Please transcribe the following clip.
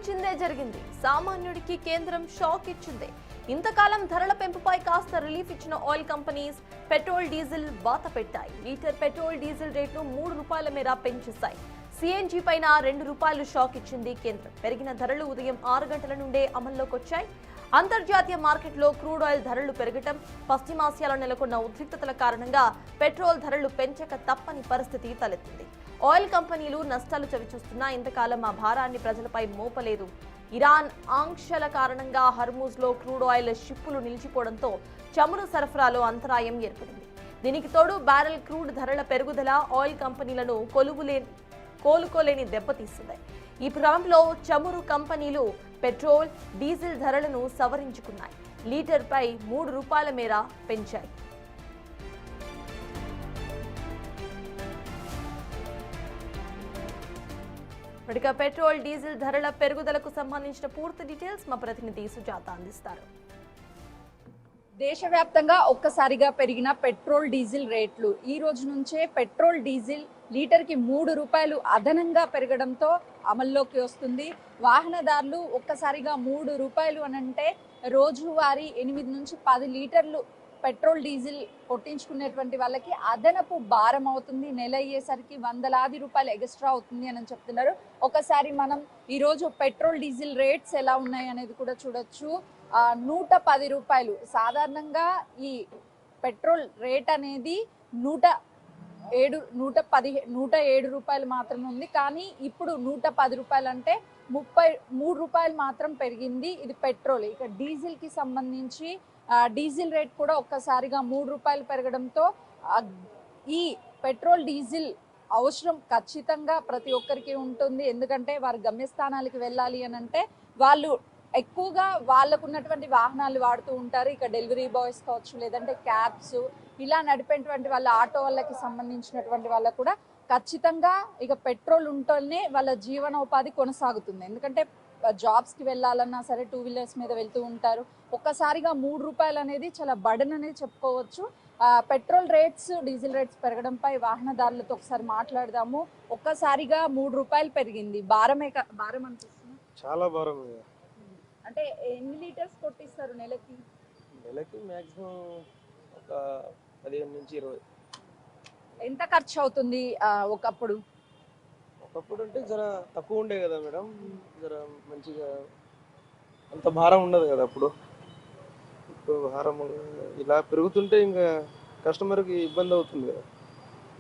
ఊహించిందే జరిగింది. సామాన్యుడికి కేంద్రం షాక్ ఇచ్చింది. ఇంతకాలం ధరల పెంపుపై కాస్త రిలీఫ్ ఇచ్చిన ఆయిల్ కంపెనీస్ పెట్రోల్ డీజిల్ వాత పెట్టాయి. లీటర్ పెట్రోల్ డీజిల్ రేట్లు 3 రూపాయల మేర పెంచేశాయి. సిఎన్జి పైన 2 రూపాయలు షాక్ ఇచ్చింది కేంద్రం. పెరిగిన ధరలు ఉదయం 6 గంటల నుండే అమల్లోకి వచ్చాయి. అంతర్జాతీయ మార్కెట్లో క్రూడ్ ఆయిల్ ధరలు పెరగటం, పశ్చిమాసియాలో నెలకొన్న ఉద్రిక్తతల కారణంగా పెట్రోల్ ధరలు పెంచక తప్పని పరిస్థితి తలెత్తింది. ఆయిల్ కంపెనీలు నష్టాలు చవిచూస్తున్నా ఇంతకాలం ఆ భారాన్ని ప్రజలపై మోపలేదు. ఇరాన్ ఆంక్షల కారణంగా హర్మూజ్లో క్రూడ్ ఆయిల్ షిప్పులు నిలిచిపోవడంతో చమురు సరఫరాలో అంతరాయం ఏర్పడింది. దీనికి తోడు బ్యారెల్ క్రూడ్ ధరల పెరుగుదల ఆయిల్ కంపెనీలను కోలుకోలేని దెబ్బతీస్తుంది. ఈ క్రమంలో చమురు కంపెనీలు పెట్రోల్, డీజిల్ ధరలను సవరించుకున్నాయి. లీటర్పై 3 రూపాయల మేర పెంచాయి. ఇక పెట్రోల్, డీజిల్ ధరల పెరుగుదలకు సంబంధించిన పూర్తి డీటెయిల్స్ మా ప్రతినిధి సుజాత అందిస్తారు. దేశవ్యాప్తంగా ఒక్కసారిగా పెరిగిన పెట్రోల్, డీజిల్ రేట్లు ఈ రోజు నుంచే పెట్రోల్, డీజిల్ లీటర్కి 3 రూపాయలు అదనంగా పెరగడంతో అమల్లోకి వస్తుంది. వాహనదారులు ఒక్కసారిగా 3 రూపాయలు అనంటే రోజువారీ 8 నుంచి 10 లీటర్లు పెట్రోల్, డీజిల్ కొట్టించుకునేటువంటి వాళ్ళకి అదనపు భారం అవుతుంది. నెల అయ్యేసరికి వందలాది రూపాయలు ఎక్స్ట్రా అవుతుంది అని చెప్తున్నారు. ఒకసారి మనం ఈరోజు పెట్రోల్, డీజిల్ రేట్స్ ఎలా ఉన్నాయి అనేది కూడా చూడొచ్చు. 110 రూపాయలు. సాధారణంగా ఈ పెట్రోల్ రేట్ అనేది 107 రూపాయలు మాత్రమే ఉంది. కానీ ఇప్పుడు 110 రూపాయలు అంటే 33 రూపాయలు మాత్రం పెరిగింది. ఇది పెట్రోల్. ఇక డీజిల్ కి సంబంధించి డీజిల్ రేట్ కూడా ఒక్కసారిగా 3 రూపాయలు పెరగడంతో ఈ పెట్రోల్, డీజిల్ అవసరం ఖచ్చితంగా ప్రతి ఒక్కరికి ఉంటుంది. ఎందుకంటే వారు గమ్యస్థానాలకు వెళ్ళాలి అని అంటే వాళ్ళు ఎక్కువగా వాళ్ళకు ఉన్నటువంటి వాహనాలు వాడుతూ ఉంటారు. ఇక డెలివరీ బాయ్స్ కావచ్చు, లేదంటే క్యాబ్స్, ఇలా నడిపేటువంటి వాళ్ళ ఆటో వాళ్ళకి సంబంధించినటువంటి వాళ్ళకు కూడా ఖచ్చితంగా ఇక పెట్రోల్ ఉంటేనే వాళ్ళ జీవనోపాధి కొనసాగుతుంది. ఎందుకంటే జాబ్స్కి వెళ్ళాలన్నా సరే 2 వీలర్స్ మీద వెళ్తూ ఉంటారు. ఒక్కసారిగా 3 రూపాయలు అనేది చాలా బర్డెన్ అనేది చెప్పుకోవచ్చు. పెట్రోల్ రేట్స్, డీజిల్ రేట్స్ పెరగడంపై వాహనదారులతో ఒకసారి మాట్లాడదాము. ఒక్కసారిగా 3 రూపాయలు పెరిగింది. భారం అనిపిస్తుంది. చాలా భారం. అంటే ఎన్ని లీటర్స్ కొట్టిస్తారు నెలకి? నెలకి మాక్సిమం ఒక 15 నుంచి 20. ఎంత ఖర్చు అవుతుంది ఒకప్పుడు అంటే జర తక్కువ ఉండే కదా మేడం, జర మంచిగా అంత భారం ఉండదు కదా అప్పుడు. ఇప్పుడు భారం ఇలా పెరుగుతుంటే ఇంకా కస్టమర్కి ఇబ్బంది అవుతుంది కదా.